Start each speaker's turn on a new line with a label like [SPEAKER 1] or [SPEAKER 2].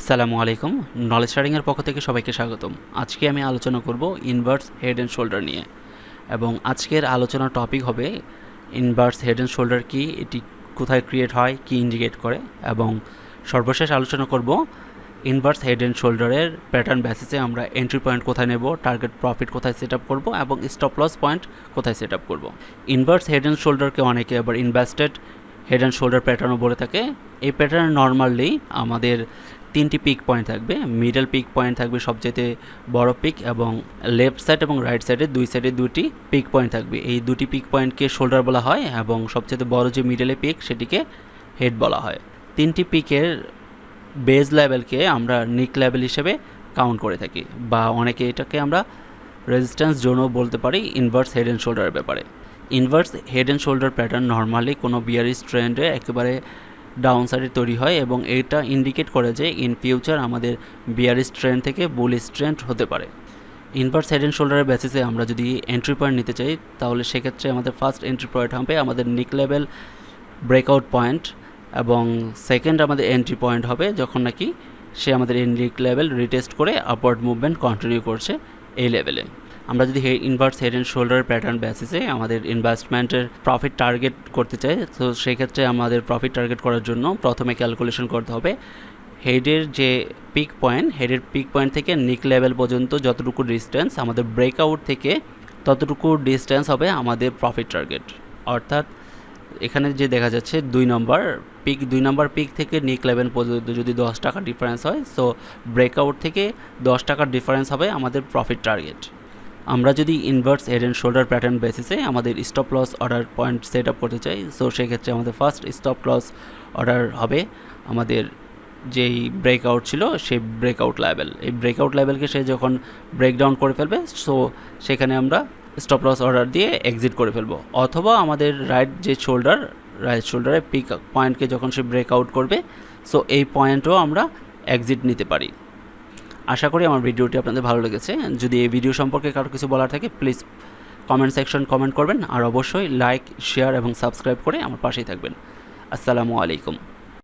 [SPEAKER 1] আসসালামু আলাইকুম। নলেজ শেয়ারিংয়ের পক্ষ থেকে সবাইকে স্বাগতম। আজকে আমি আলোচনা করব ইনভার্স হেড অ্যান্ড শোল্ডার নিয়ে, এবং আজকের আলোচনার টপিক হবে ইনভার্স হেড অ্যান্ড শোল্ডার কি, এটি কোথায় ক্রিয়েট হয়, কি ইন্ডিকেট করে, এবং সর্বশেষ আলোচনা করব ইনভার্স হেড অ্যান্ড শোল্ডারের প্যাটার্ন বেসিসে আমরা এন্ট্রি পয়েন্ট কোথায় নেব, টার্গেট প্রফিট কোথায় সেট আপ করবো, এবং স্টপ লস পয়েন্ট কোথায় সেট আপ করবো। ইনভার্স হেড অ্যান্ড শোল্ডারকে অনেকে আবার ইনভেস্টেড হেড অ্যান্ড শোল্ডার প্যাটার্নও বলে থাকে। এই প্যাটার্ন নর্মালি আমাদের তিনটি পিক পয়েন্ট থাকবে। মিডল পিক পয়েন্ট থাকবে সবচেয়ে বড় পিক, এবং লেফট সাইড এবং রাইট সাইডে দুই সাইডে দুটি পিক পয়েন্ট থাকবে। এই দুটি পিক পয়েন্টকে শোল্ডার বলা হয়, এবং সবচেয়ে বড় যে মিডলে পিক সেটিকে হেড বলা হয়। তিনটি পিকের বেজ লেভেলকে আমরা নিক লেভেল হিসেবে কাউন্ট করে থাকি, বা অনেকে এটাকে আমরা রেজিস্ট্যান্স জোনও বলতে পারি ইনভার্স হেড অ্যান্ড শোল্ডারের ব্যাপারে। Inverse head and shoulder pattern normally কোনো বিয়ারিশ ট্রেন্ডে একেবারে ডাউন সাইডে তৈরি হয়, এবং এটা ইন্ডিকেট করে যে ইন ফিউচার আমাদের বিয়ারিশ ট্রেন্ড থেকে বুলিশ ট্রেন্ড হতে পারে। ইনভার্স হেড অ্যান্ড শোল্ডারের বেসিসে আমরা যদি এন্ট্রি পয়েন্ট নিতে চাই, তাহলে সেক্ষেত্রে আমাদের ফার্স্ট এন্ট্রি পয়েন্ট হবে আমাদের নিক লেভেল ব্রেকআউট পয়েন্ট, এবং সেকেন্ড আমাদের এন্ট্রি পয়েন্ট হবে যখন নাকি সে আমাদের নিক লেভেল রিটেস্ট করে আপওয়ার্ড মুভমেন্ট কন্টিনিউ করছে এই লেভেলে। আমরা যদি inverse head and shoulder pattern বেসিসে আমাদের ইনভেস্টমেন্টের প্রফিট টার্গেট করতে চাই, তো সেক্ষেত্রে আমাদের প্রফিট টার্গেট করার জন্য প্রথমে ক্যালকুলেশন করতে হবে হেডের যে পিক পয়েন্ট, হেডের পিক পয়েন্ট থেকে নিক লেভেল পর্যন্ত যতটুকু ডিস্টেন্স, আমাদের ব্রেকআউট থেকে ততটুকু ডিস্টেন্স হবে আমাদের প্রফিট টার্গেট। অর্থাৎ এখানে যে দেখা যাচ্ছে দুই নম্বর পিক থেকে নিক লেভেল পর্যন্ত যদি 10 টাকা ডিফারেন্স হয়, সো ব্রেকআউট থেকে 10 টাকার ডিফারেন্স হবে আমাদের প্রফিট টার্গেট। আমরা যদি inverse head and shoulder pattern বেসিসে আমাদের stop loss order point set up করতে চাই, সো সেক্ষেত্রে আমাদের ফার্স্ট স্টপ লস অর্ডার হবে আমাদের যেই ব্রেকআউট ছিল সেই ব্রেকআউট লেভেল। এই ব্রেকআউট লেভেলকে সে যখন ব্রেকডাউন করে ফেলবে, সো সেখানে আমরা স্টপ লস অর্ডার দিয়ে এক্সিট করে ফেলবো। অথবা আমাদের রাইট শোল্ডারের পিক পয়েন্টকে যখন সে ব্রেকআউট করবে, সো এই পয়েন্টও আমরা এক্সিট নিতে পারি। আশা করি আমার ভিডিওটি আপনাদের ভালো লেগেছে। যদি এই ভিডিও সম্পর্কে কারো কিছু বলার থাকে, প্লিজ কমেন্ট সেকশন কমেন্ট করবেন, আর অবশ্যই লাইক, শেয়ার এবং সাবস্ক্রাইব করে আমার পাশেই থাকবেন। আসসালামু আলাইকুম।